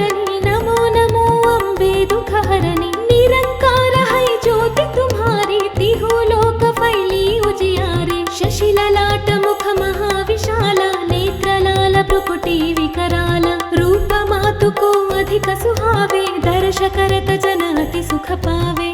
करनी, नमो नमो अम्बे दुख हरनी। निरंकार है ज्योति तुम्हारी, तिहु लोक फैली उजियारे। शशि ललाट मुख महाविशाला, नेत्र लाल भ्रुकुटी विकराल। रूप मातु को अधिक सुहावे, दर्श करत जन अति सुख पावे।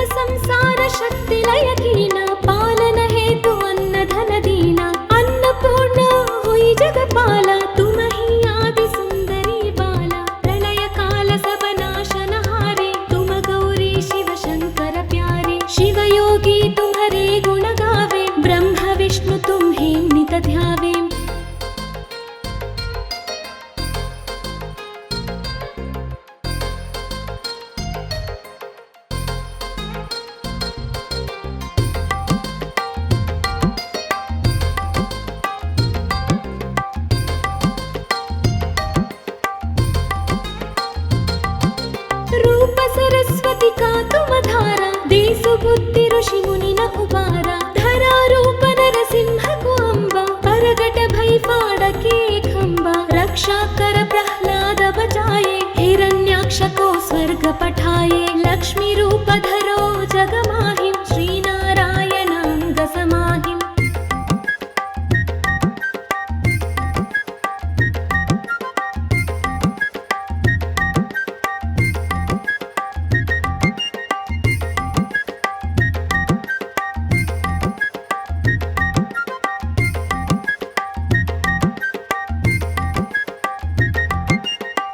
संसार शक्ति लय कीना, पालन हेतु अन्न धन दीना। अन्नपूर्ण हुई जगपाला, तुम ही आदि सुंदरी बाला। प्रलय काल सब नाशन हारे, तुम गौरी शिव शंकर प्यारे। शिव योगी तुम्हारे गुण गावे, ब्रह्म विष्णु तुम्हें नित ध्यावे। रूप सरस्वती का तुम धारा, देसु बुद्धि ऋषि मुनि न उबारा। धरा रूप नरसिंह को अम्बा, परगट भई फाड़के खंबा। रक्षा कर प्रह्लाद बचाए, हिरण्याक्ष को स्वर्ग पठाए। लक्ष्मी रूप धरो जग माहिम, श्री नारायण अंग समाहिम।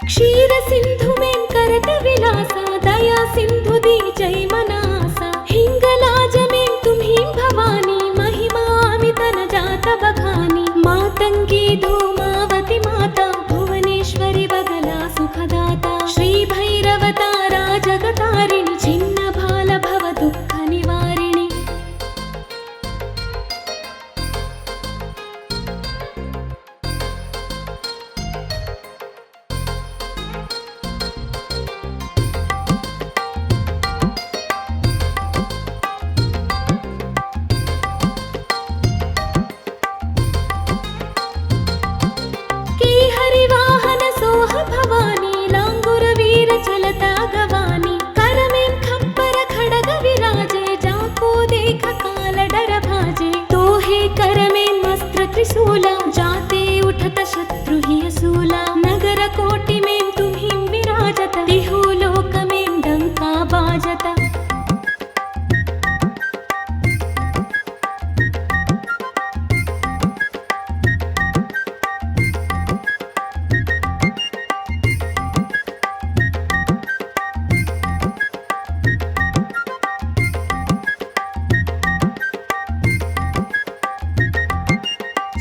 क्षीर सिंधु में करत विलासा, दया सिंधु दी जय मनासा। हिंगलाज में तुम्हीं भवानी, महिमा अमित न जात बखानी। मातंगी धूमावती माता, भुवनेश्वरी बगला सुखदाता। श्री भैरव तारा जगतारिणी, छिन्न भाल भव दुःख निवारिणी। हरिवाहन सोह भवानी, लांगुर वीर चलता गवानी। कर में खप्पर खड़ग विराजे, जाको देख काल डर भाजे। तो हे कर में मस्त्र त्रिशूला, जाते उठत शत्रु ही असूला। नगर कोटि में तुम्हीं विराजत, तिहु लोक में डंका बाजत।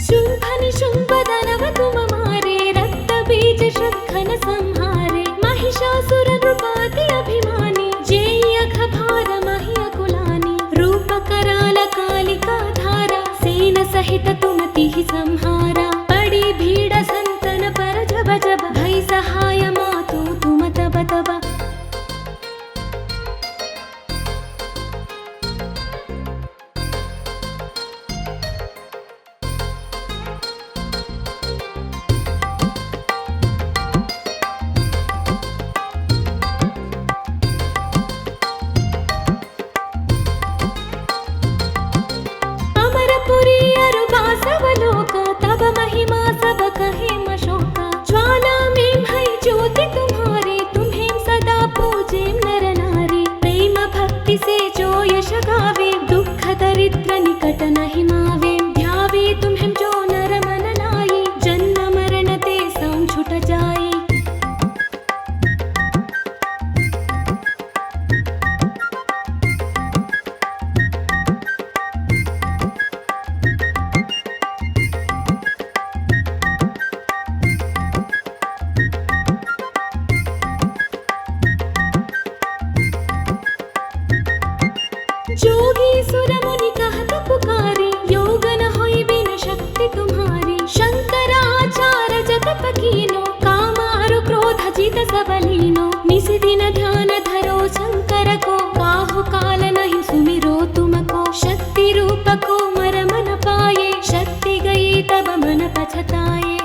शुंभ निशुंभ दानव तुम मारे, रक्त बीज शंखन संहारे। महिषासुर नृपाति अभिमानी, जेई अघ भार महि अकुलानी। रूप कराल कालिका धारा, सेन सहित तुम तिहि संहारा। पड़ी भीड़ संतन पर जब जब, भई सहाय मातु तुम तब तब। अमरपुरी अरुबा सब लोक, तब महिमा सब कहे मशोका। ज्वाला में भई ज्योति तुम्हारे, तुम्हें सदा पूजे नर नारी। प्रेम भक्ति से जो यश गावे, दुख दरिद्र निकट नहीं मावे। ध्यावे तुम्हें जो नर मन लाई, जन्म मरण ते सम छुट जाई। जोगी सुर मुनि कहत पुकारे, योग न होय कीनो कामारु क्रोध जित सबलीनो निसिदिन ध्यान धरो शंकर को काहु काल नहीं सुमिरो तुमको शक्ति रूप को मर मन पाए शक्ति गई तब मन पछताए।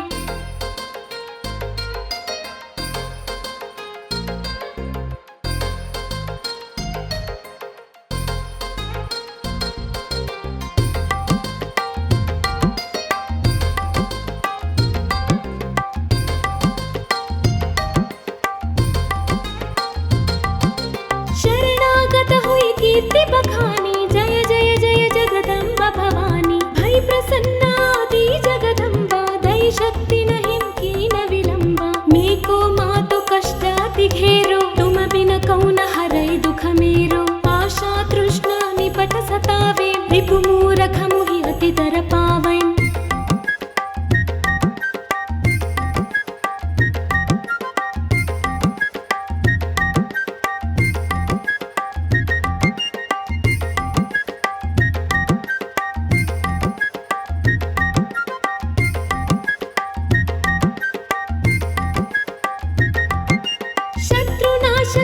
शरणागत हुई कीर्ति बखानी जय जय जय जगदम्बा भवानी भई प्रसन्ना आदि जगदम्बा दई शक्ति नहीं कीन विलंबा मेको मातु कष्ट अति घेरो तुम बिन कौन हरै दुख मेरो आशा तृष्णा निपट सतावे रिपु मूरख मुहि अति दर पावै।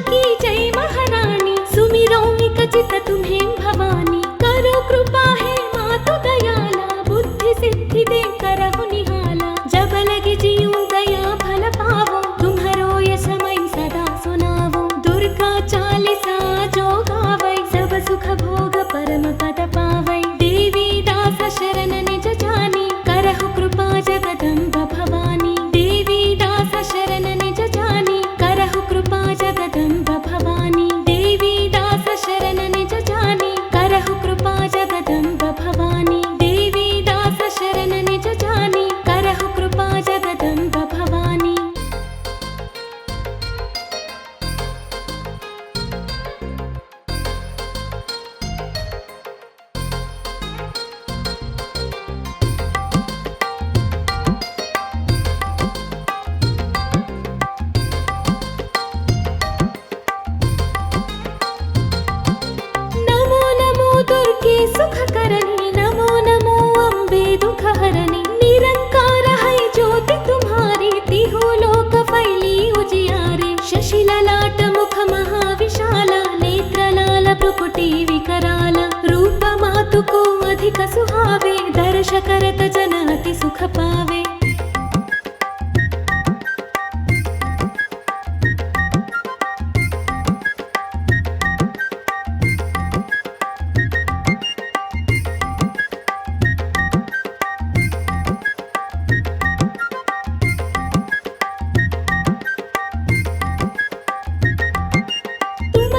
की जय महारानी सुमिरो विकचित तुम्हें भवानी करो कृपा है मातु दयाला बुद्धि सिद्धि दे करहु निहाला जब लगी जीऊं दया फल पावो तुम्हारो यश मैं सदा सुनावो दुर्गा चालीसा जो गावै सब सुख भोग परम पद पावै देवी दास शरण निज जानी करहु कृपा जगदम्ब भवानी देवी दास शरण निज जानी करहु कृपा जगदम्ब भवानी देवी दास शरण निज जानी करहु कृपा जगदम्ब भवानी देवी दास शरण निज जानी करहु कृपा जगदम्ब भवानी। दुर्गे सुख करनी नमो नमो अम्बे दुख हरनी निरंकार है ज्योति तुम्हारी तिहु लोक फैली उजियारे शशि ललाट मुख महाविशाला नेत्र लाल भ्रुकुटी विकराल रूप मातु को अधिक सुहावे दर्श करत जन अति सुख पावे।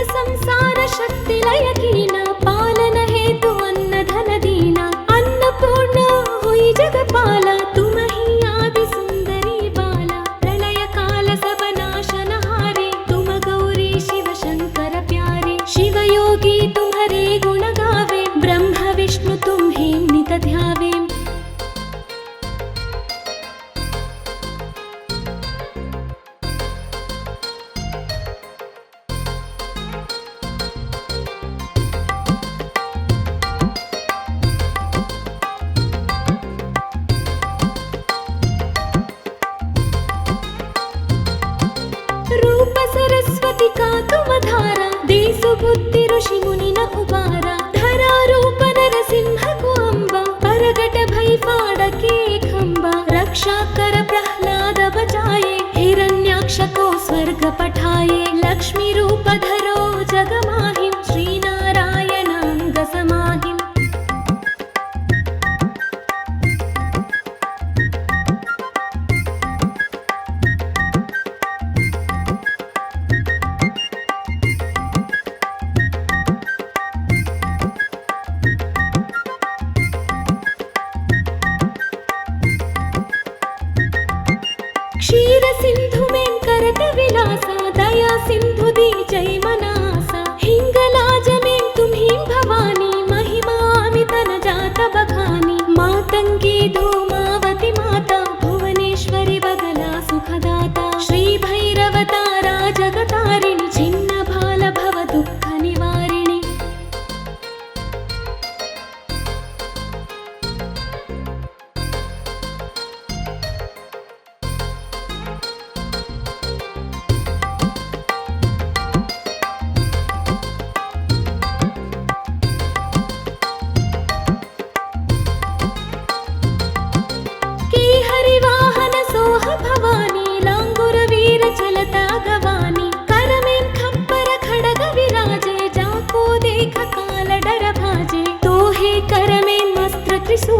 संसार शक्ति लय कीना पालन हेतु अन्न धन दीना अन्नपूर्ण हुई जगपाला तुम ही आदि सुंदरी बाला प्रलय काल सब नाशन हारे तुम गौरी शिव शंकर प्यारे शिव योगी तुम्हारे गुण गावे ब्रह्म विष्णु तुम्हें नित ध्यावे। रूप सरस्वती का तुम धारा देसु बुद्धि ऋषि मुनि न उबारा धरा रूप नरसिंह को अम्बा परगट भई फाड़के खंबा रक्षा कर प्रहलाद बचाए हिरण्याक्ष को स्वर्ग पठाए लक्ष्मी रूप धरो जग माहिम श्री नारायण अंग समाहिम। क्षीर सिंधु में करत विलासा दया सिंधु दी जय मनासा हिंगलाज में तुम्ही भवानी महिमा अमित न जात बखानी मातंगी धूमावती माता भुवनेश्वरी बगला सुखदाता श्री भैरव तारा जगतारिणी छिन्न भाल भव दुःख निवारिणी।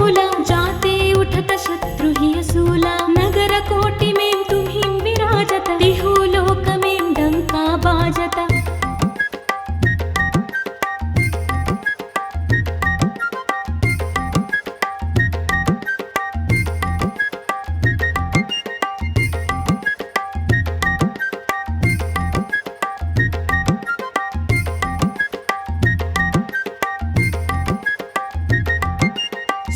मूला जाते उठत शत्रु ही असूला नगर कोटि में तुम्हीं विराजत तिहु लोक में डंका बाजत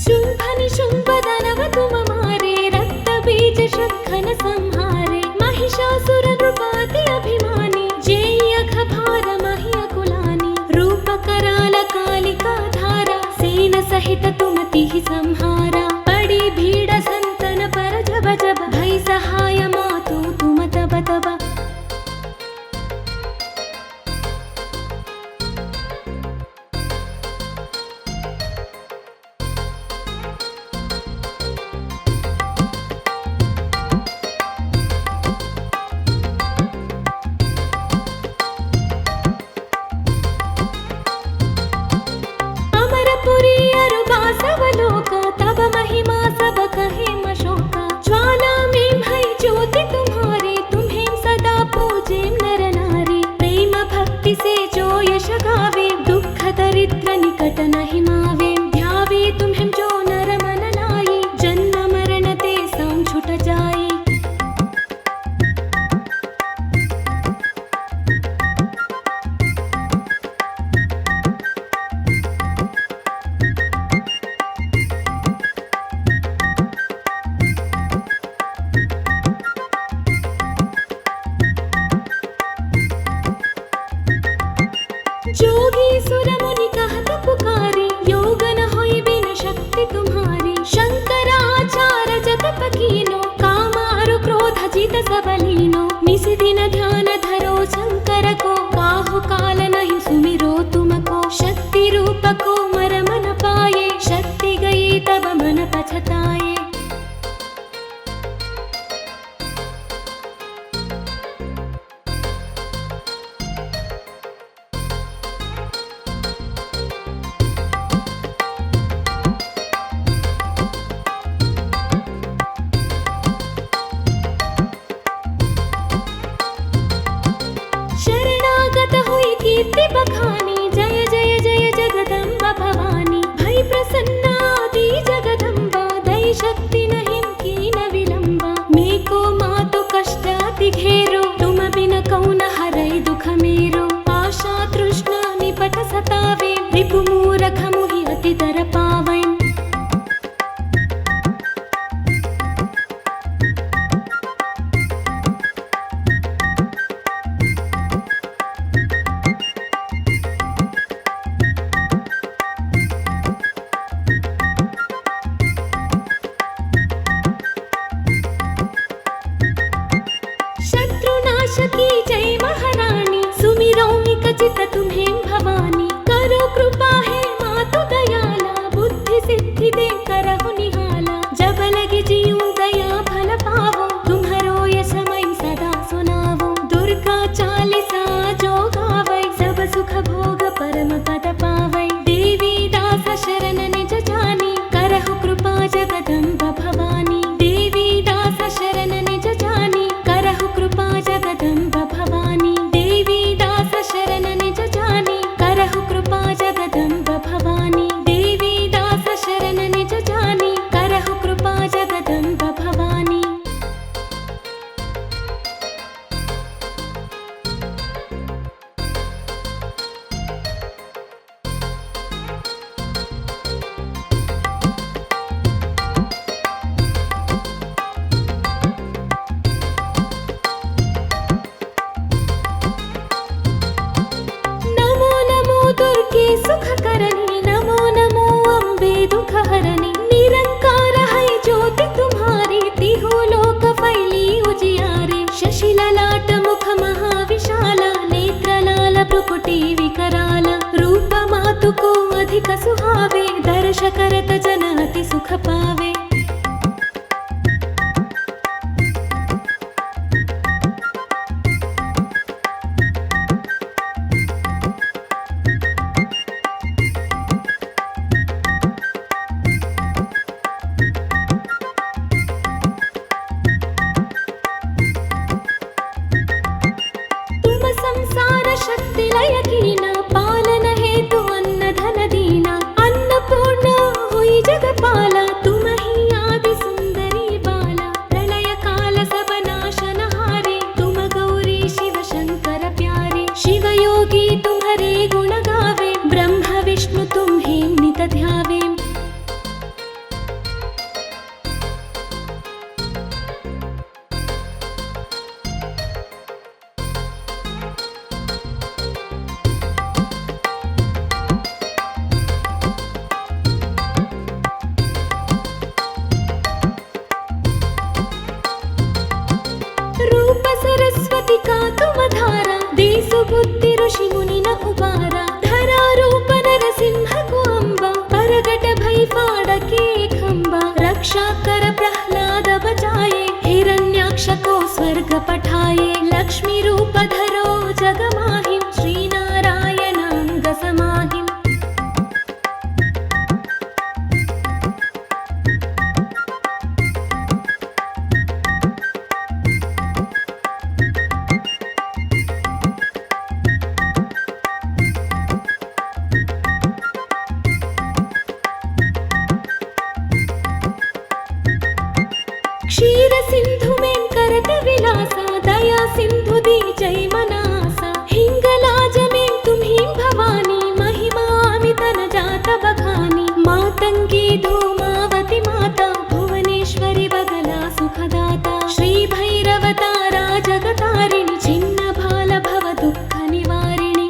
शुंभ निशुंभ दानव तुम मारे रक्त बीज शंखन संहारे महिषासुर नृपाति अभिमानी जेय अघभार महि अकुलानी रूप कराल कालिका धारा सेन सहित तुम तिहि संहारा पड़ी भीड़ संतन पर जब जब भई सहाय मातु तुम तब तब अमरपुरी अरुबासवलोक तब महिमा सब कहे मशोका ज्वाला में भई ज्योति तुम्हारे तुम्हें सदा पूजे नर नारी प्रेम भक्ति से जो यश गावे दुख दरिद्र निकट नहीं मावे ध्यावे तुम्हें जो नर मन लाई जन्म मरण ते सम छुट जाई जोगी सुर मुनि कहत पुकारे योग न होई बिन शक्ति तुम्हारी शंकराचार्य जगत कीनो कामारु क्रोध जित सबलीनो निस दिन ध्यान धरो शंकर को काहु काल नहीं सुमिरो तुमको शक्ति रूप को मरम न पाए शक्ति गई तब मन पछताए शरणागत हुई कीर्ति बखानी जय जय जय जगदम्बा भवानी भई प्रसन्ना आदि जगदम्बा दई शक्ति नहीं कीन विलंबा मेको मातु कष्ट अति घेरो तुम बिन कौन हरई दुख मेरो आशा तृष्णा निपट सतावे रिपु मूरख मुहि अति दर पावै शत्रुनाशकी जय महारानी सुमिरौनिक चित तुम्हें भवानी करो कृपा है मातु दयाला बुद्धि सिद्धि दे करहु निहाला जब लगी जीऊं दया फल पावो तुम्हारो ये समय सदा सुनावो दुर्गा चालीसा जो गावै सब सुख भोग परम पद पावै देवी दास शरण निज जानी करहु कृपा जगदम्ब भवानी देवी दास शरण निज जानी करहु कृपा जगदम्ब भवानी देवी दास शरण निज जानी करहु कृपा जगदम्ब भवानी देवी दास शरण निज जानी करहु कृपा जगदम्ब भवानी नमो नमो दुर्गे सुख करनी नमो नमो अम्बे दुख हरनी निरंकार है ज्योति तुम्हारी तिहु लोक फैली उजियारे शशि ललाट मुख महाविशाला नेत्र लाल भ्रुकुटी विकराल रूप मातु को अधिक सुहावे दर्श करत जन अति सुख पावे ध्यावेम्। रूप सरस्वती कातुमधारा देसु बुद्धि ऋषि मुनिन उबारा धरा रूप नरसिंह को अम्बा परगट भई फाड़के खंबा रक्षा कर प्रह्लाद बचाए हिरण्याक्ष को स्वर्ग पठाए लक्ष्मी रूप धरो जग माहिम श्री नारायण अंग समाहिम। क्षीर सिंधु में करत विलासा दया सिंधु दी जय मनासा हिंगलाज में तुम्हीं भवानी महिमा अमित न जात बखानी मातंगी धूमावती माता भुवनेश्वरी बगला सुखदाता श्री भैरवतारा जगतारिणी छिन्न भाल भव दुःख निवारिणी।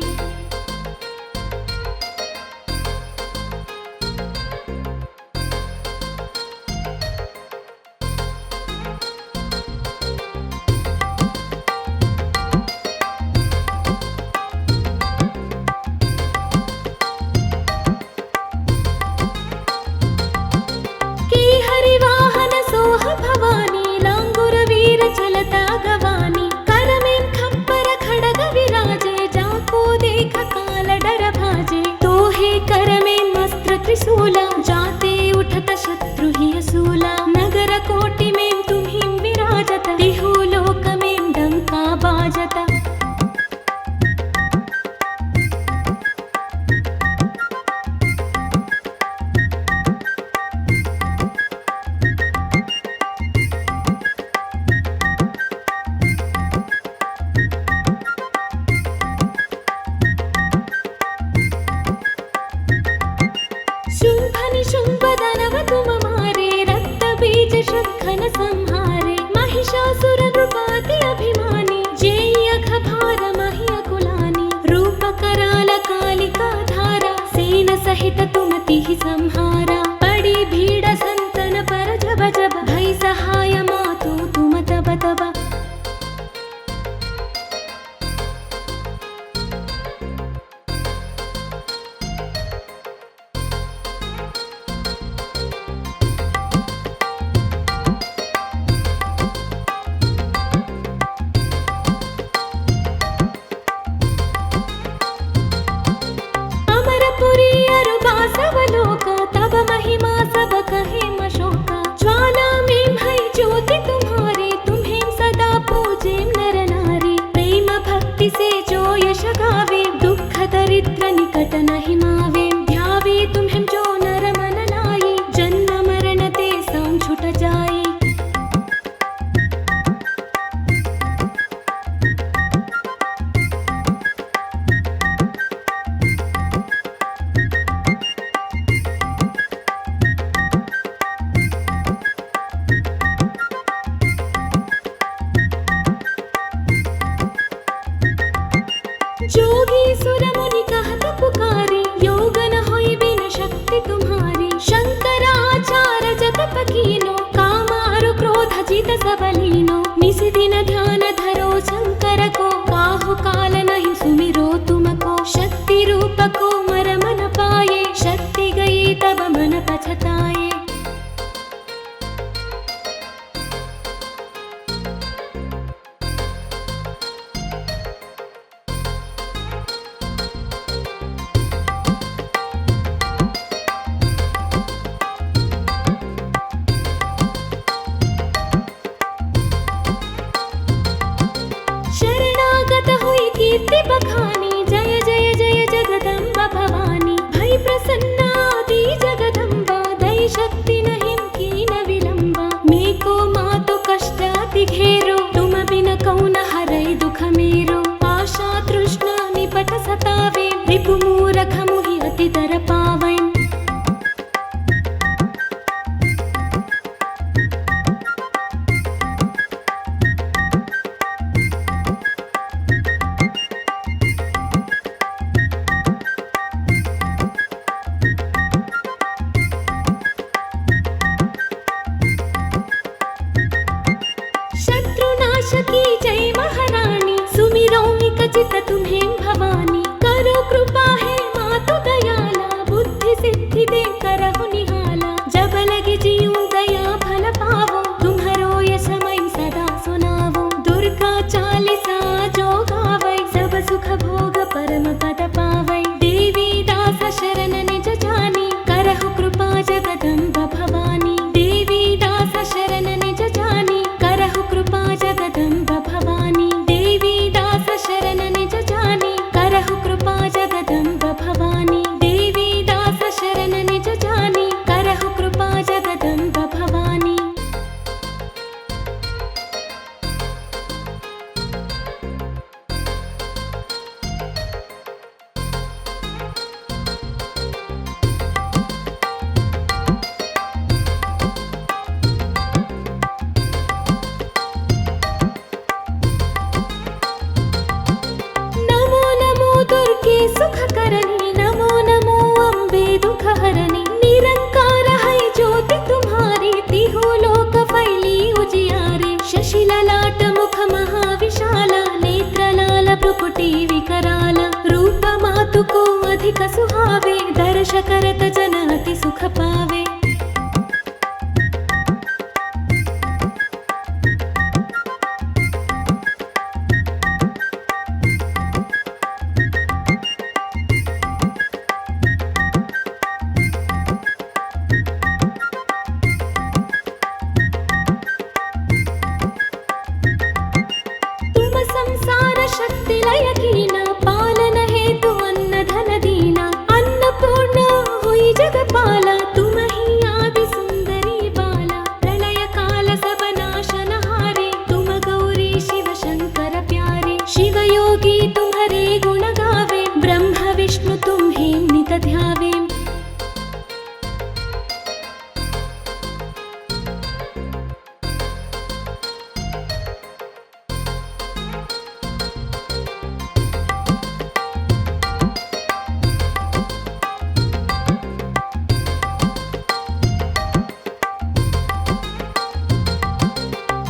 हरिवाहन सोह भवानी लांगुर वीर चलता गवानी कर में खप्पर खड़ग विराजे जाको देख काल डर भाजे तो हे कर में मस्त्र त्रिशूला जाते उठत शत्रु ही असूला नगर कोटि में तुम्हीं विराजत तिहु लोक में डंका बाजत। शुंभ निशुंभ दानव तुम मारे रक्त बीज शंखन संहारे महिषासुर नृपाति अभिमानी जेय खभार महि अकुलानी रूप कराल कालिका धारा सेन सहित तुम तिहि संहारा पड़ी भीड़ संतन पर जब जब भई सहाय मातु तुम तब तब। अमरपुरी अरुबासवलोक तब महिमा सब कहे मशोका ज्वाला में भई ज्योति तुम्हारे तुम्हें सदा पूजे नर नारी प्रेम भक्ति से जो यश गावे दुख दरिद्र निकट नहीं मावे ध्यावे तुम्हें जो नर मन लाई जन्म मरण ते संग छुट जाए। जोगी सुर मुनि कहत पुकारी योग न होई बिन शक्ति तुम्हारी शंकराचार्य जगत कीनो कामारु क्रोध जित सबलीनो निसि दिन ध्यान धरो शंकर को काहु काल नहीं सुमिरो तुमको शक्ति रूप को मर मन पाए शक्ति गई तब मन पछताए। शरणागत हुई कीर्ति बखानी जय जय जय जगदम्बा भवानी भई प्रसन्ना आदि जगदम्बा दई शक्ति कृपा जगदम्ब भवानी देवी दास शरण निज जानी करहु कृपा जगदम्ब भवानी देवी दास शरण निज जानी करहु कृपा जगदम्ब भवानी देवी दास शरण निज जानी करहु कृपा जगदम्ब भवानी। नमो नमो दुर्गे सुखकरणी नमो नमो अम्बे दुखहरणी निरंकार है ज्योति तुम्हारी तिहु लोक फैली उजियारे शशि ललाट मुख महाविशाला नेत्र लाल भ्रुकुटी विकराल रूप मातु को अधिक सुहावे दर्श करत जन अति सुख पावे। संसार शक्ति लय कीना पालन हेतु अन्न धन दीना अन्नपूर्ण हुई जगपाला तुम ही आदि सुंदरी बाला प्रलय काल सब नाशन हारे तुम गौरी शिव शंकर प्यारे शिव योगी तुम्हारे गुण गावे ब्रह्म विष्णु तुम्हें नित ध्यावे।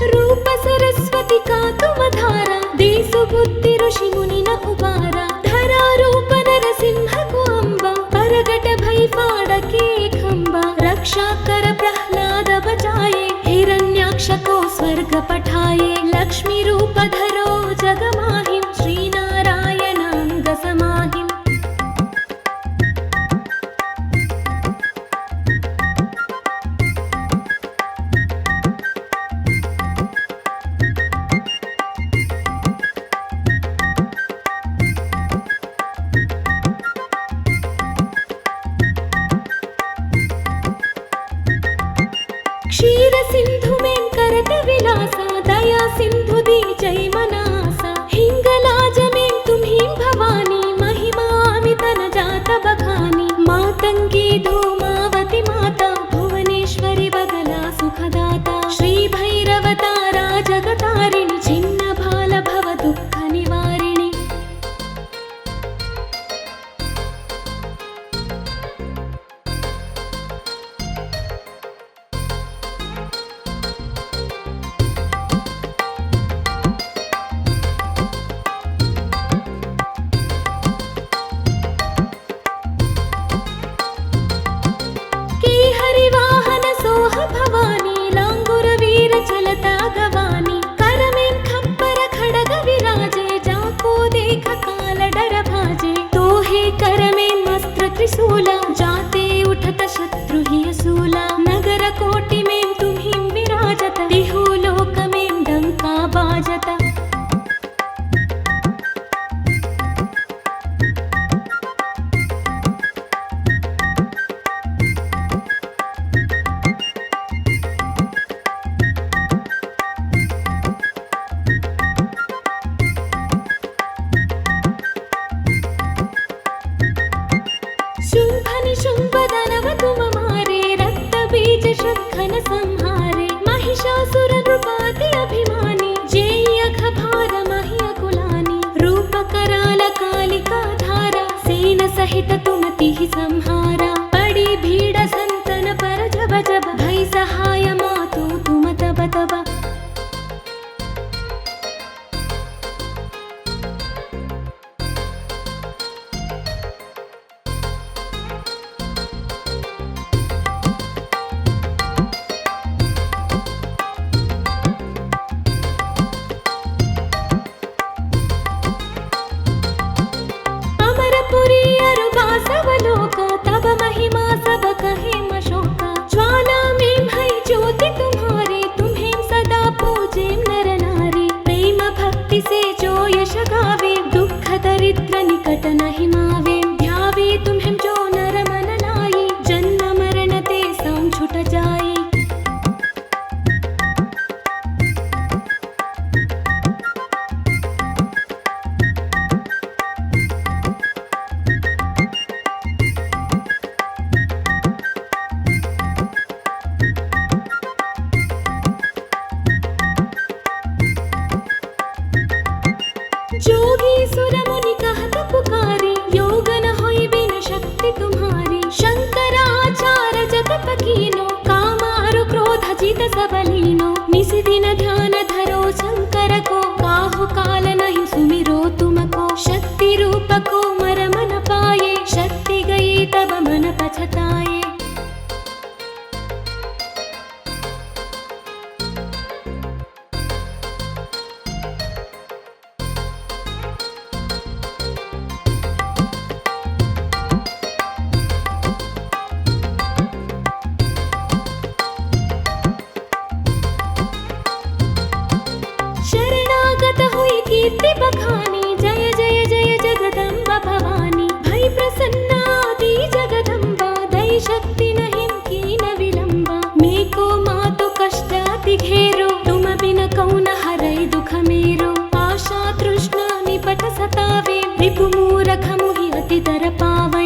रूप सरस्वती का तुम धारा देसु बुद्धि ऋषि मुनि न उबारा धरा रूप नरसिंह को अम्बा परगट भई फाड़के खंबा रक्षा कर प्रहलाद बचाए हिरण्याक्ष को स्वर्ग पठाए लक्ष्मी रूप धरो जग माहिम श्री नारायण अंग समाहिम। क्षीर सिंधु में करत विलासा दया सिंधु दी जय मनासा हिंगलाज में तुम्हीं भवानी महिमा अमित न जात बखानी मातंगी धूमावती माता भुवनेश्वरी बगला सुखदाता श्री भैरव तारा जगतारिणी छिन्न भाल भव दुःख निवारिणी। हरिवाहन सोह भवानी लांगुर वीर चलता गवानी कर में खप्पर खड़ग विराजे जाको देख काल डर भाजे तोहे कर में मस्त्र त्रिशूला जाते उठत शत्रु ही असूला नगर कोटि में तुम्हीं विराजत तिहु लोक में डंका बाजत। शुंभ निशुंभ दानव तुम मारे रक्त बीज शंखन संहारे महिषासुर नृपाति अभिमानी जेय अघभार महि अकुलानी रूप कराल कालिका धारा सेन सहित तुम तिहि संहारा पड़ी भीड़ संतन पर जब जब भई सहाय मातु तुम तब तब। निसिदिन ध्यान धरो शंकर को काहु काल नहीं सुमिरो तुमको शक्ति रूप को मर मन पाए शक्ति गई तब मन पछताए। शरणागत हुई कीर्ति बखानी जय जय जय जगदम्बा भवानी भई प्रसन्ना आदि जगदम्बा दई शक्ति नहीं कीन विलंबा मेको मातु कष्ट अति घेरो तुम बिन कौन हरई दुख मेरो आशा तृष्णा निपट सतावे रिपु मूरख मुहि अति दर पावै।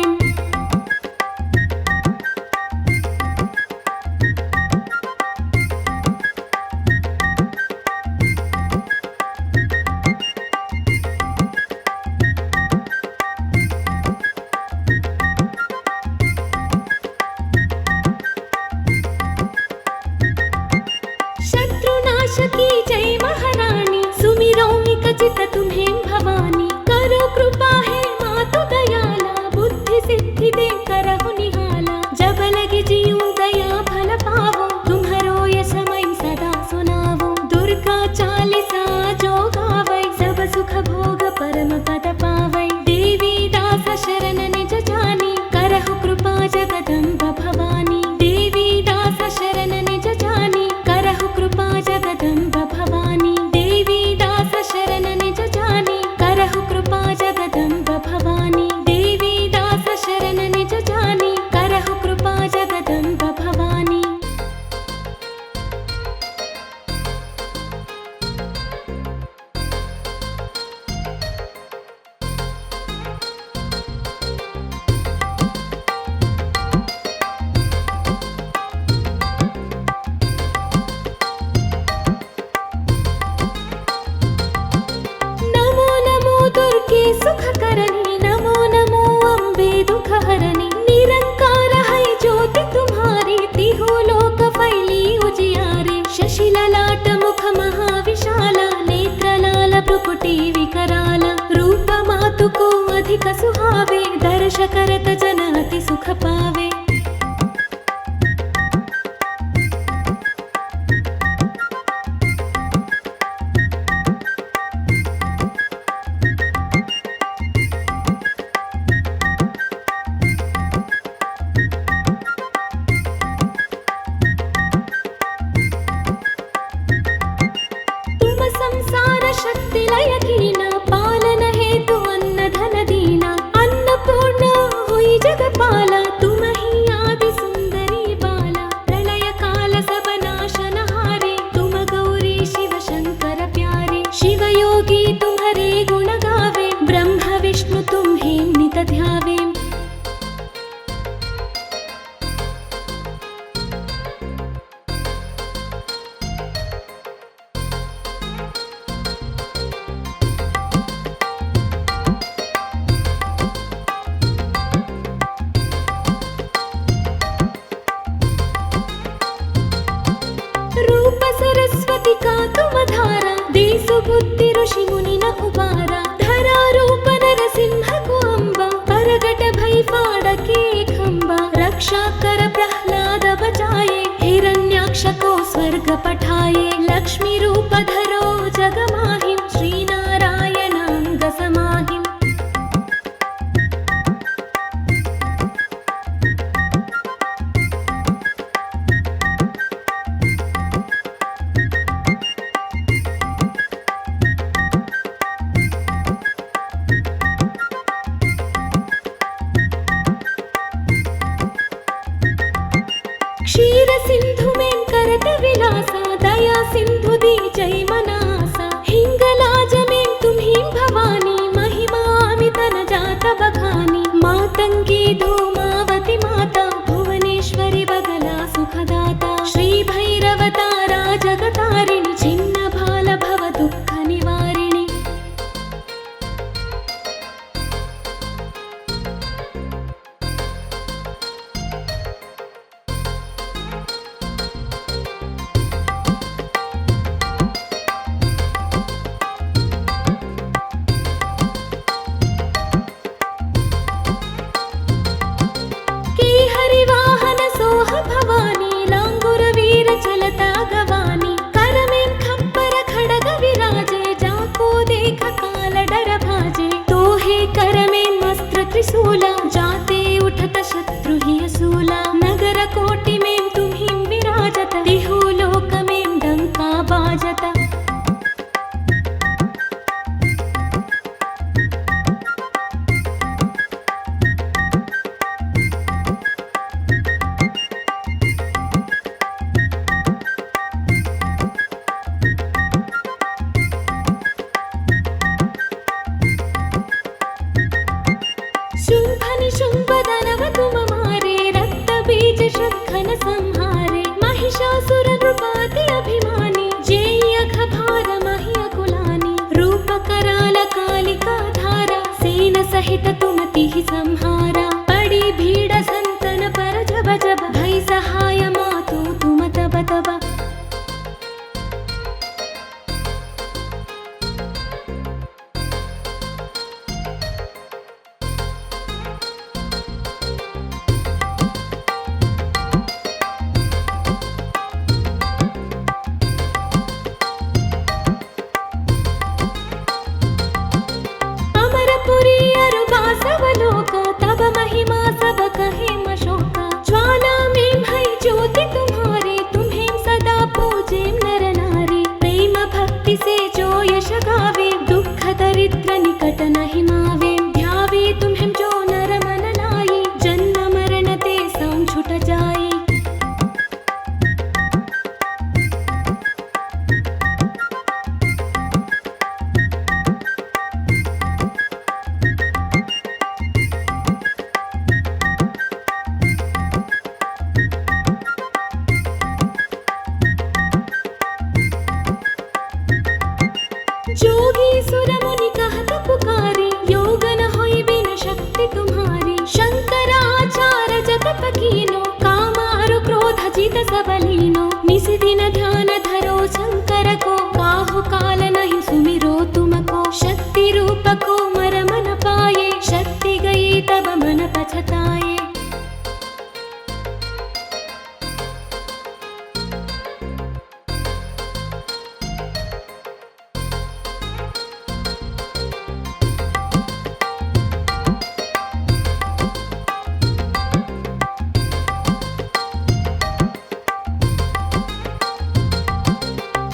की जय महारानी सुमिरो निकचित तुम्हें भवानी करो कृपा है मातु दयाला बुद्धि सिद्धि दे करहु निहाला जब लगे जीऊं दया फल पावो तुम्हारो ये समय सदा सुनावो दुर्गा चालीसा जो गावै सब सुख भोग परम पद पावै देवी दास शरण निज जानी करहु कृपा जगदम्ब भवानी देवी दास शरण निज जानी करहु कृपा जगदम्ब भवानी देवी दास शरण निज जानी करहु कृपा जगदम्ब भवानी देवी दास शरण निज जानी करहु कृपा जगदम्ब भवानी। दुर्गे सुख करनी नमो नमो अम्बे दुख हरनी निरंकार है ज्योति तुम्हारी तिहो लोक फैली उजियारे शशि ललाट मुख महाविशाला नेत्र लाल भ्रुकुटी विकराल रूप मातु को अधिक सुहावे दर्श करत जन अति सुख पावे। संसार शक्ति लय कीना पालन हेतु अन्न धन दीना अन्नपूर्ण हुई जगपाला तुम ही आदि सुंदरी बाला प्रलय काल सब नाशन हारे तुम गौरी शिव शंकर प्यारे शिव योगी तुम्हारे गुण गावे ब्रह्म विष्णु तुम्हें नित ध्यावे। रूप सरस्वती का तुम धारा देसु बुद्धि ऋषि मुनि न उबारा धरा रूप नरसिंह को अम्बा परगट भई फाड़के खंबा रक्षा कर प्रहलाद बचाए हिरण्याक्ष को स्वर्ग पठाए लक्ष्मी रूप धरो जग माहिम श्री नारायण अंग समाहिम। क्षीर सिंधु में करत विलासा दया सिंधु दी जय मनासा हिंगलाज में तुम्ही भवानी महिमा अमित न जात बखानी मातंगी धूमावती माता भुवनेश्वरी बगला सुखदाता श्री भैरव तारा जगतारिणी छिन्न भाल भव दुःख निवारिणी। सहाय मातु तुम तब तब। अमरपुरी अरु बासवलोक तब महिमा सब कहे मशोक। ज्वाला में भई ज्योति तुम्हारे तुम्हें सदा पूजे नर नारी। प्रेम भक्ति से जो यश गावे दुख दरिद्र निकट नहीं मावे। ध्यावे तुम्हें जो नर मन लाई जन्म मरण ते सम छुट जाई। जोगी सुर मुनि कहत पुकारे योग न होई बिन शक्ति तुम्हारी। शंकराचार्य जतप कीनो कामारु क्रोध जित सब लीनो। निस दिन ध्यान धरो शंकर को काहु काल नहीं सुमिरो तुमको। शक्ति रूप को मर मन पाए शक्ति गई तब मन पछताए।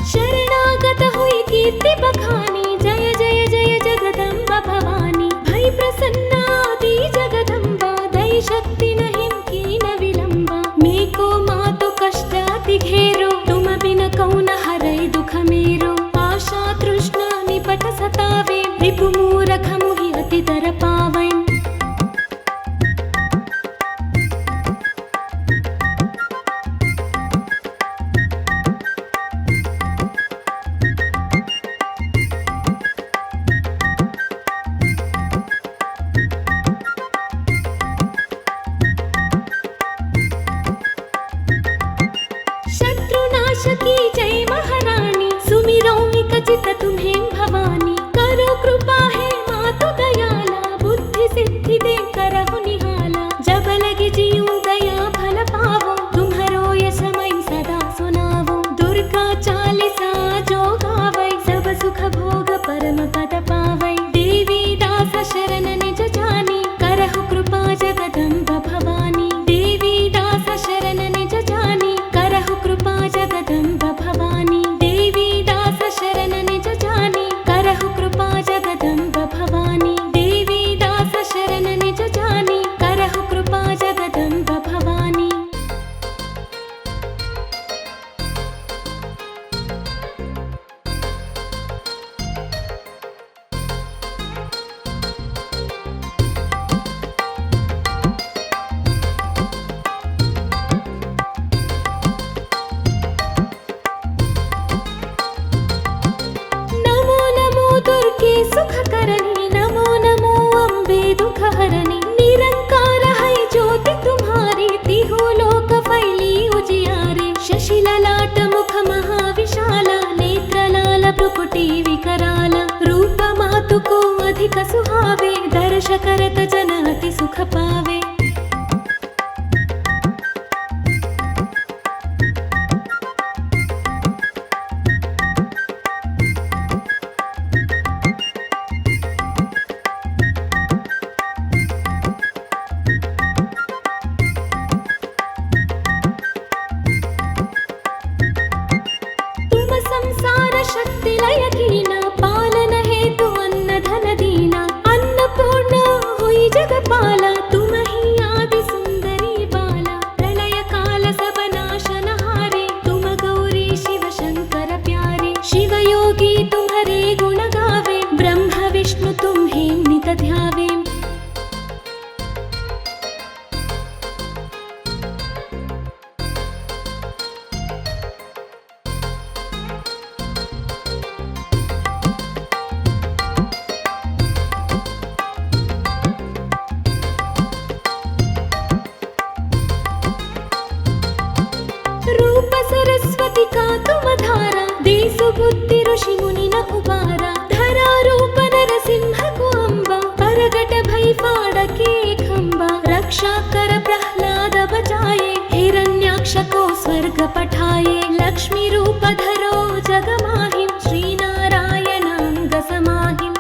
शरणागत हुई कीर्ति बखानी जय जय जय जगदम्बा भवानी। भई प्रसन्ना आदि जगदम्बा दई शक्ति नहीं कीन विलंबा। मेको मातु कष्ट अति घेरो तुम बिन कौन हरई दुख मेरो। आशा तृष्णा निपट सतावे रिपु मूरख मुहि अति दर पावै। शत्रुनाश की जय महारानी सुमिरो विकचित तुम्हें भवानी। करो कृपा है मातु दयाला बुद्धि सिद्धि दे करहु निहाला। जब लगे जीऊं दया फल पावो तुम्हारो ये समय सदा सुनावो। दुर्गा चालीसा जो गावै सब सुख भोग परम पद पावै। देवी दास शरण निज जानी करहु कृपा जगदम्ब भवानी। देवी दास शरण निज जानी करहु कृपा जगदम्ब भवानी। देवी दास शरण निज जानी करहु कृपा जगदम्ब भवानी। देवी दास शरण निज जानी करहु कृपा जगदम्ब भवानी। नमो नमो दुर्गे सुख करनी नमो नमो अम्बे दुख हरनी। निरंकार है ज्योति तुम्हारी तिहु लोक फैली उजियारे। शशि ललाट मुख महाविशाला नेत्र लाल भ्रुकुटी विकराल। रूप मातु को अधिक सुहावे दर्श करत जन अति सुख पावे। तुम संसार शक्ति लय कीना पालन हेतु अन्न धन दीना। अन्नपूर्ण हुई जगपाला तुम बुद्धि ऋषि मुनिन उबार धरारूप नरसिंहकु अम्ब परगट भई फाडके खंब रक्षाकर प्रह्लाद बचाये हिरण्याक्ष को स्वर्ग पठाये लक्ष्मी रूप धरो जगमाहिं श्रीनारायण अंग समाहिं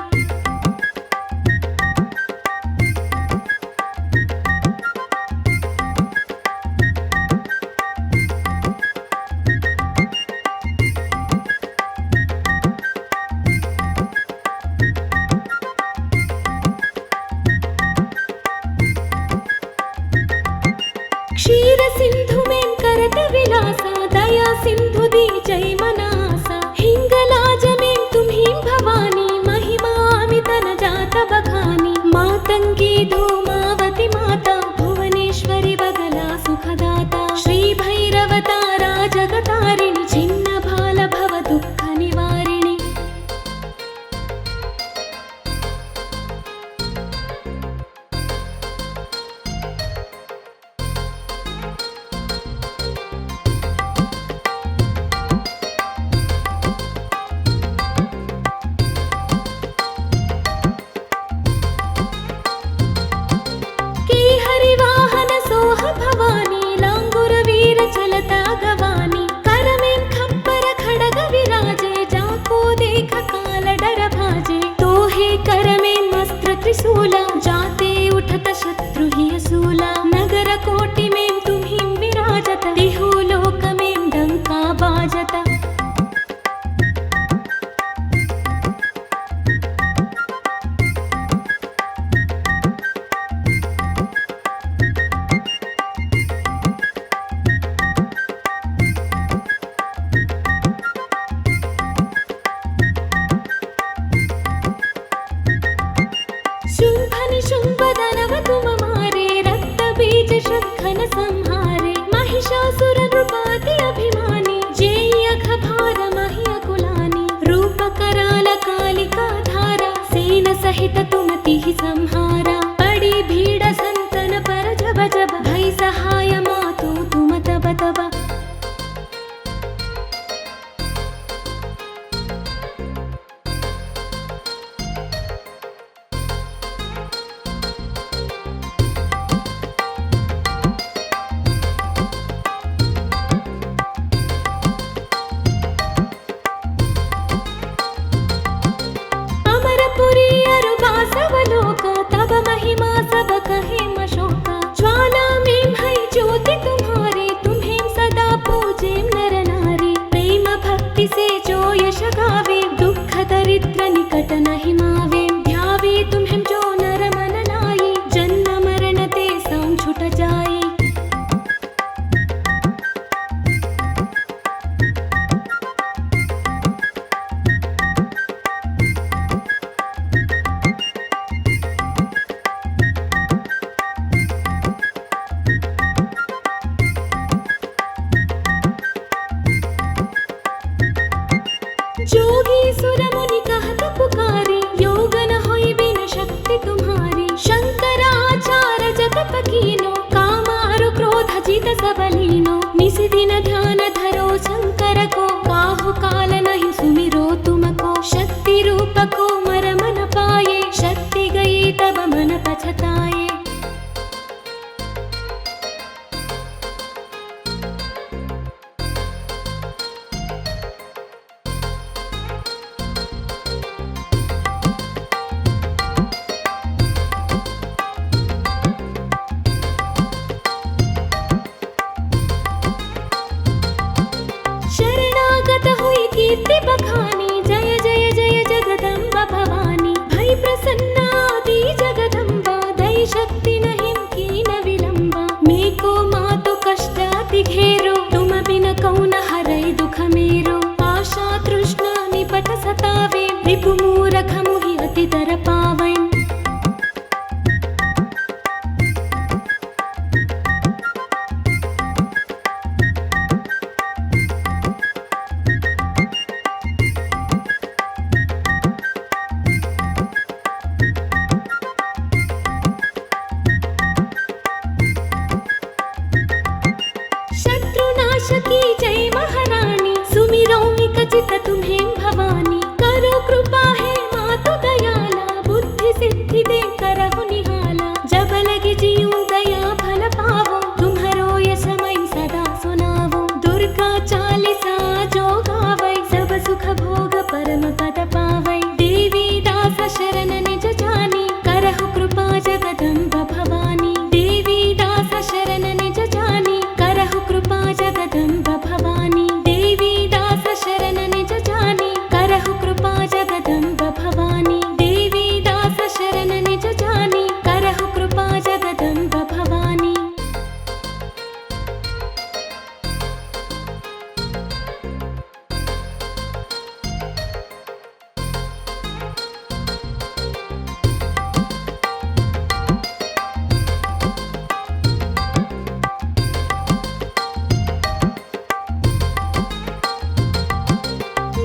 क्षीर सिंधु में करत विलासा दया सिंधु दी जय मनासा हिंगलाज में तुम्हीं भवानी महिमा अमित न जात बखानी मातंगी धूमावती माता भुवनेश्वरी बगला सुखदाता श्री भैरव तारा जगतारिणी छिन्न भाल भव दुःख निवारिणी हरिवाहन सोह भवानी लांगुर वीर चलता गवानी कर में खप्पर खड़ग विराजे जाको देख काल डर भाजे तो हे कर में मस्त्र त्रिशूला जाते उठत शत्रु ही असूला नगर कोटि में तुम्हीं विराजत तिहु लोक में डंका बाजत शुंभनिशुंभदानव तुम मारे रक्त बीज शंखन संहारे महिषासुर नृपाति अभिमानी जेयख भार महियकुलानी रूप कराल कालिका धारा सेन सहित तुम तिहि संहारा बड़ी भीड़ संतन पर जब जब भई सहाय मातु तुम तब तब अरुबासवलोक तब महिमा सब कहे मशोक ज्वाला में भई ज्योति तुम्हारे तुम्हें सदा पूजे नर नारी प्रेम भक्ति से जो यश गावे दुख दरिद्र निकट नहीं मावे ध्यावे तुम्हें जो नर मन लाई जन्म मरण ते संग छुट जाई जोगी सुर मुनि कहत पुकारी योग न होई बिन शक्ति तुम्हारी शंकराचार्य जगत कीनो काम अरु क्रोध जित सब लीनो निसि दिन ध्यान धरो शंकर को काहु काल नहीं सुमिरो तुमको शक्ति रूप को मर मन पाए शक्ति गई तब मन पछताए शरणागत हुई कीर्ति बखानी जय जय जय जगदम्बा भवानी भई प्रसन्नादि जगदम्बा दई शक्ति नहीं कीन विलंबा मेको मातु कष्टाति घेरो तुम बिन कौन हरई दुख मेरो आशा तृष्णा निपट सतावे रिपु मूरख मुहि अति दर पावै सहित तुम्हें भवानी, करो कृपा है मातु दयाला, बुद्धि सिद्धि दे करहु निहाला, जब लगे जीऊं दया फल पावो, तुम्हारो यश मैं सदा सुनावो, दुर्गा चालीसा जो गावै, सब सुख भोग परम पद पावै, देवी दास शरण निज जानी, करहु कृपा जगदम्ब भवानी, देवी दास शरण निज जानी, करहु कृपा जगदम्ब भवानी, देवी दास शरण निज जानी, करहु कृपा जगदम्ब भवानी, देवी दास शरण निज जानी, करहु कृपा जगदम्ब भवानी।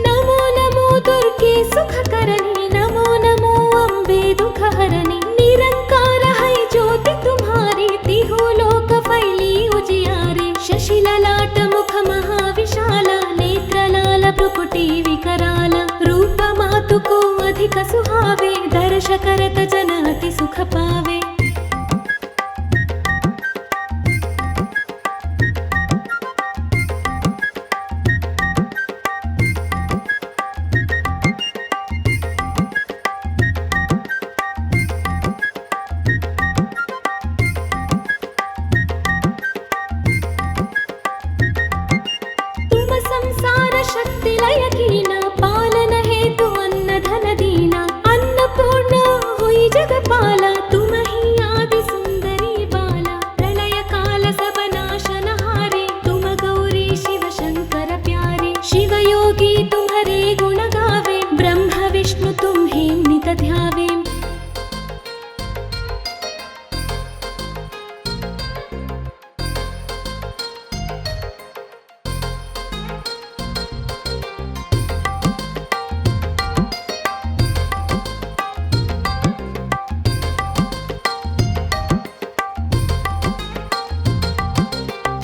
नमो नमो दुर्गे सुखकरणी, नमो नमो अम्बे दुखहरणी, निरंकार है ज्योति तुम्हारी, तिहु लोक फैली उजियारे, शशि ललाट मुख महाविशाला, नेत्र लाल भ्रुकुटी विकराल, रूप मातु को अधिक सुहावे, दर्श करत जन अति सुख पावे। तुम संसार शक्ति लय कीना, पालन हेतु अन्न धन दीना, अन्नपूर्ण हुई जगपाला, तुम ही आदि सुंदरी बाला, प्रलय काल सब नाशन हारे, तुम गौरी शिव शंकर प्यारे, शिव योगी तुम्हारे गुण गावे, ब्रह्म विष्णु तुम्हें नित ध्यावे।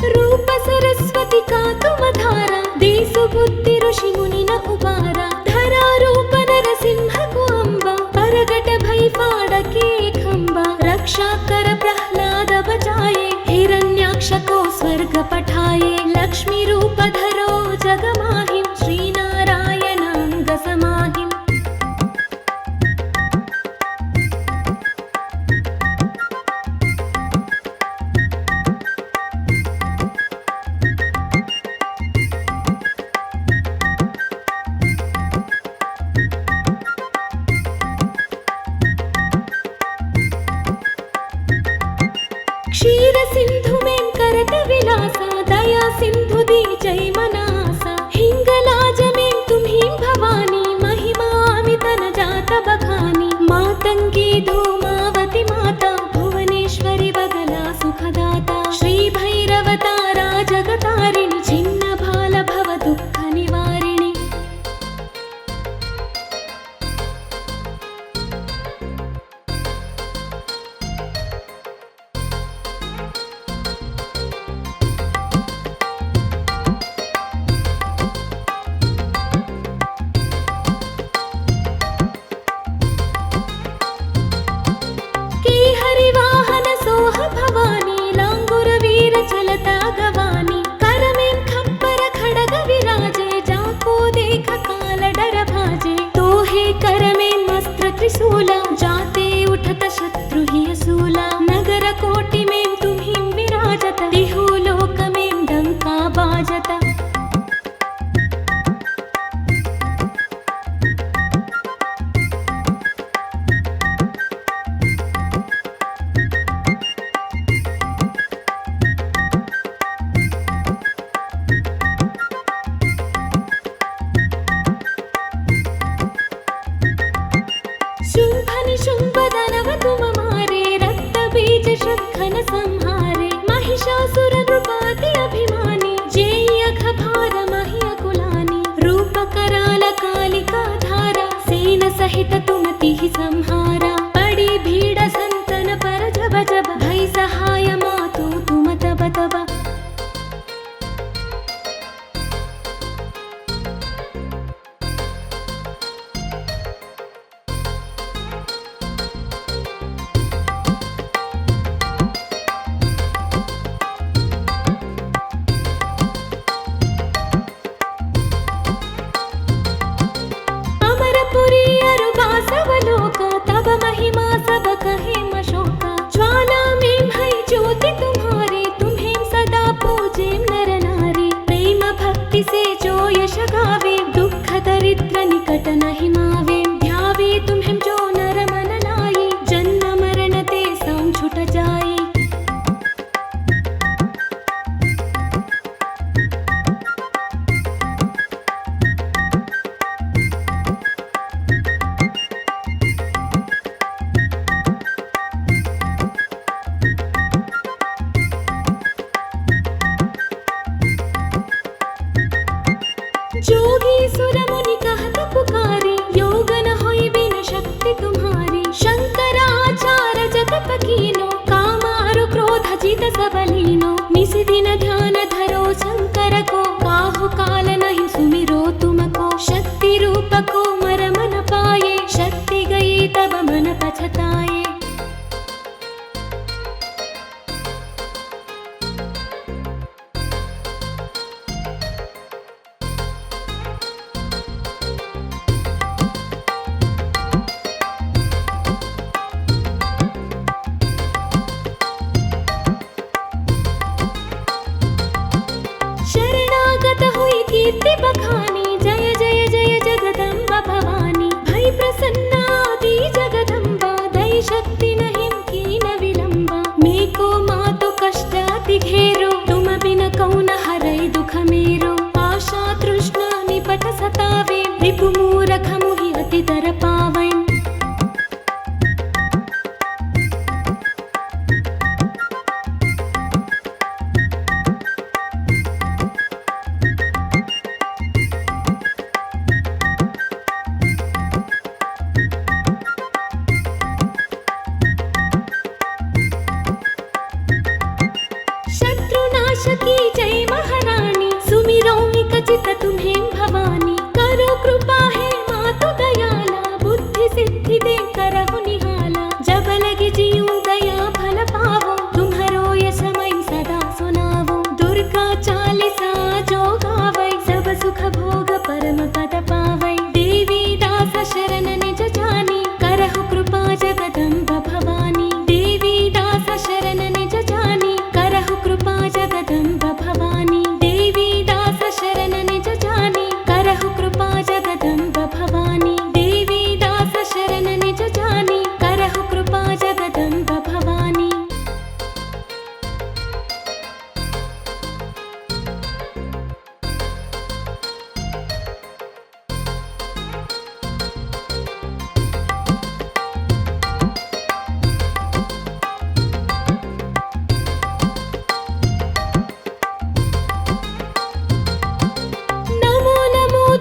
रूप सरस्वती का तुम धारा, देसु बुद्धि ऋषि मुनि न उबारा, धरा रूप नरसिंह को अम्बा, परगट भई फाड़के खंबा, रक्षा कर प्रह्लाद बचाए, हिरण्याक्ष को स्वर्ग पठाए, लक्ष्मी रूप धरो जग माहिम, श्री नारायण अंग समाहिम। क्षीर सिंधु में करत विलासा, दया सिंधु दी जय मनासा, हिंगलाज में तुम्हीं भवानी, महिमा अमित न जात बखानी, मातंगी धूमावती माता, भुवनेश्वरी बगला सुखदाता, श्री भैरव तारा जगतारिणी, छिन्न भाल भव दुःख निवारिणी। सहित तुमति ही संहारा पड़ी भीड़ संतन पर जब जब भई सहाय मातु तुम तब तब। कीर्ति बखानी जय जय जय जगदम्ब भवानी भई प्रसन्नादि जगदम्बा दई शक्ति नहीं कीन विलंबा मेको मातु कष्ट अति घेरो तुम बिन कौन हरई दुख मेरो आशा तृष्णा निपट सतावे रिपु मूरख मुहि अति दर पावै की जय महारानी सुमिरो विकचित तुम्हें भवानी करो कृपा है मातु दयाला बुद्धि सिद्धि दे करहु निहाला जब लगे जीऊं दया फल पावो तुम्हारो ये समय सदा सुनावो दुर्गा चालीसा जो गावै सब सुख भोग परम पद पावै देवी दास शरण निज जानी करहु कृपा जगदम्ब भवानी देवी दास शरण निज जानी करहु कृपा जगदम्ब भवानी देवी दास शरण निज जानी करहु कृपा जगदम्ब भवानी देवी दास शरण निज जानी करहु कृपा जगदम्ब भवानी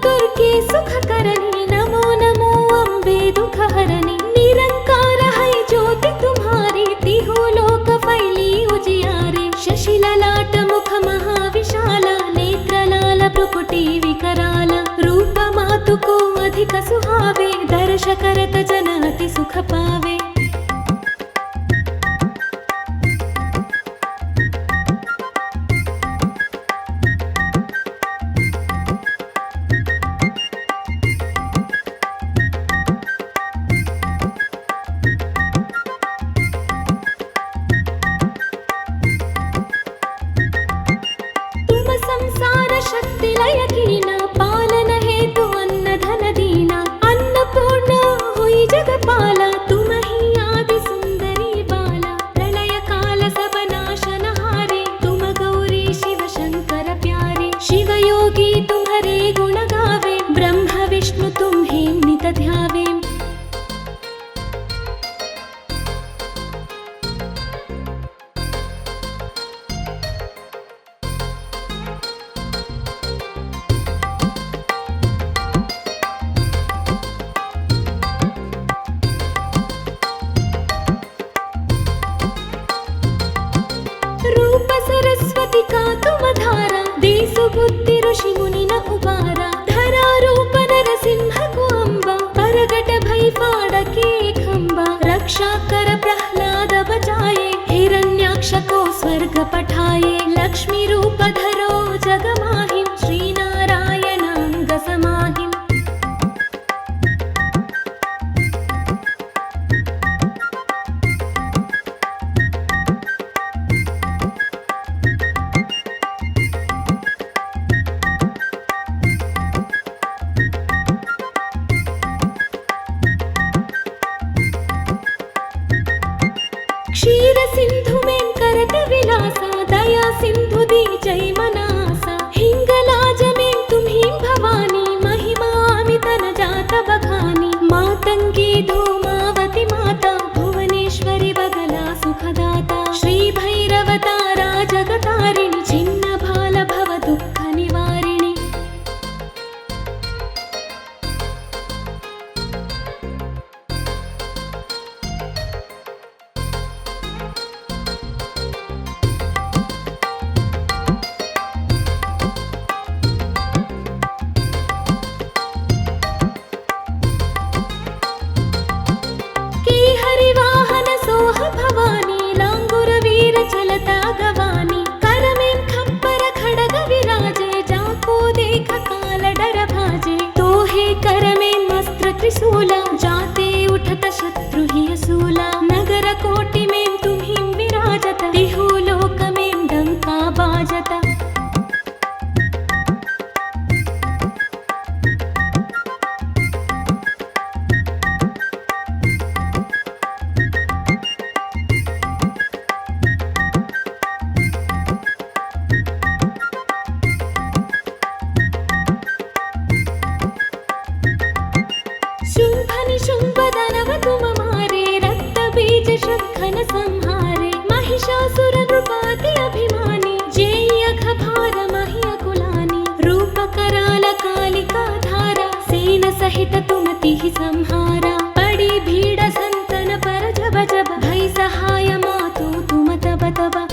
दुर्गे सुख करनी नमो नमो अम्बे दुख हरनी निरंकार है ज्योति तुम्हारी तिहो लोक फैली उजियारे शशि ललाट मुख महाविशाला नेत्र लाल भ्रुकुटी विकराल रूप मातु को अधिक सुहावे दर्श करत जन अति सुख पावे संसार शक्ति लय कीना पालन हेतु अन्न धन दीना अन्नपूर्ण हुई जगपाला तुम ही आदि सुंदरी बाला प्रलय काल सब नाशन हारे तुम गौरी शिव शंकर प्यारे शिव योगी तुम्हारे गुण गावे ब्रह्म विष्णु तुम्हें नित ध्यावे रूप सरस्वती का तुम धारा देसु बुद्धि ऋषि मुनि न उबारा धरा रूप नरसिंह को अम्बा परगट भई फाड़के खंबा रक्षा कर प्रहलाद बचाए हिरण्याक्ष को स्वर्ग पठाए लक्ष्मी रूप धरो जग माहिम श्री नारायण अंग समाहिम क्षीर सिंधु में करत विलासा दया सिंधु दी जय मनासा हिंगलाज में तुम्ही भवानी महिमा अमित न जात बखानी मातंगी धूमावती माता भुवनेश्वरी बगला सुखदाता श्री भैरव तारा जगतारिणी छिन्न भाल भव दुःख निवारिणी त्रिशूला जाते उठत शत्रु ही असूला नगर कोटि में तुम्हीं विराजत तिहु लोक में डंका बाजत संहारे महिषासुर नृपाति अभिमानी जेयि अघ भार महि अकुलानि रूप कराल कालिका धारा सेन सहित तुमति संहारा पड़ी भीड़ संतन पर जब जब भई सहाय मातु तुम तब तब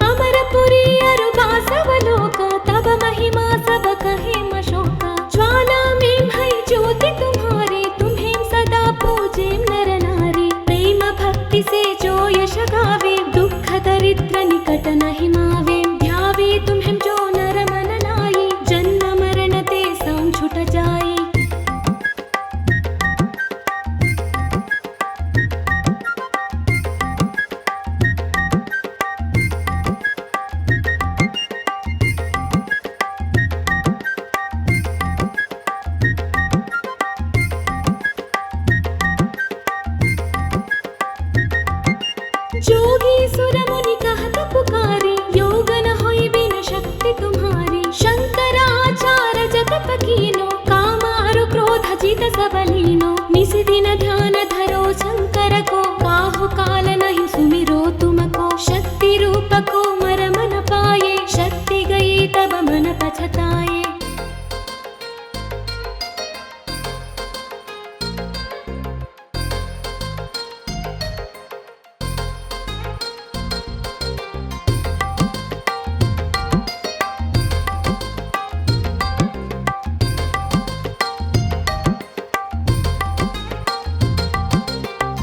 अमरपुरी अरु बासवलोक तब महिमा सब कहे मशोका ज्वाला में भई ज्योति तुम्हारे तुम्हें सदा पूजे नर नारी प्रेम भक्ति से जो यश गावे दुख दरिद्र निकट नहीं मावे ध्यावे तुम्हें जो नर मन लाई जन्म मरण ते सम छुट जाए जोगी सुर मुनि कहत पुकारे योग न होई बिन शक्ति तुम्हारी शंकराचार्य जतप कीनो कामारु क्रोध जित सब लीनो निसि दिन ध्यान धरो शंकर को काहु काल नहीं सुमिरो तुमको शक्ति रूप को मर मन पाए शक्ति गई तब मन पछताए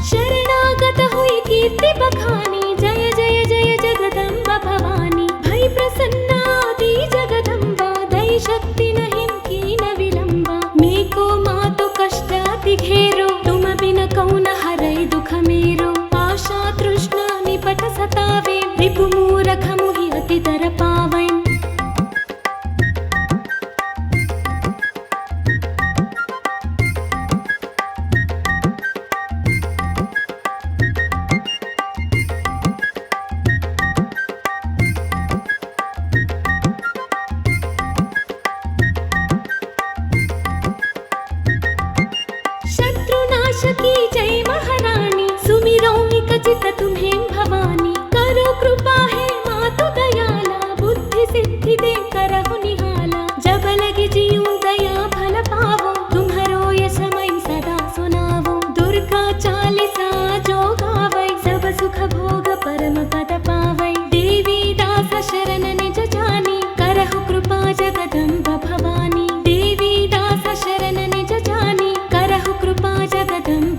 शरणागत हुई कीर्ति बखानी जय जय जय जगदम्ब भवानी भई प्रसन्ना आदि जगदम्बा दई शक्ति नहीं कीन विलंबा मेको मातु कष्ट अति घेरो तुम बिन कौन हरै दुख मेरो आशा तृष्णा निपट सतावे रिपु मूरख मुहि अति दर पावै शत्रुनाश की जय महारानी सुमिरो विकचित तुम्हें भवानी करो कृपा है मातु दयाला बुद्धि सिद्धि दे करहु निहाला जब लगी जीऊं दया फल पावो तुम्हारो यश मैं सदा सुनावो दुर्गा चालीसा जो गावै सब सुख भोग परम पद पावै देवी दास शरण निज जानी करहु कृपा जगदम्ब भवानी देवी दास शरण निज जानी करहु कृपा जगदम्ब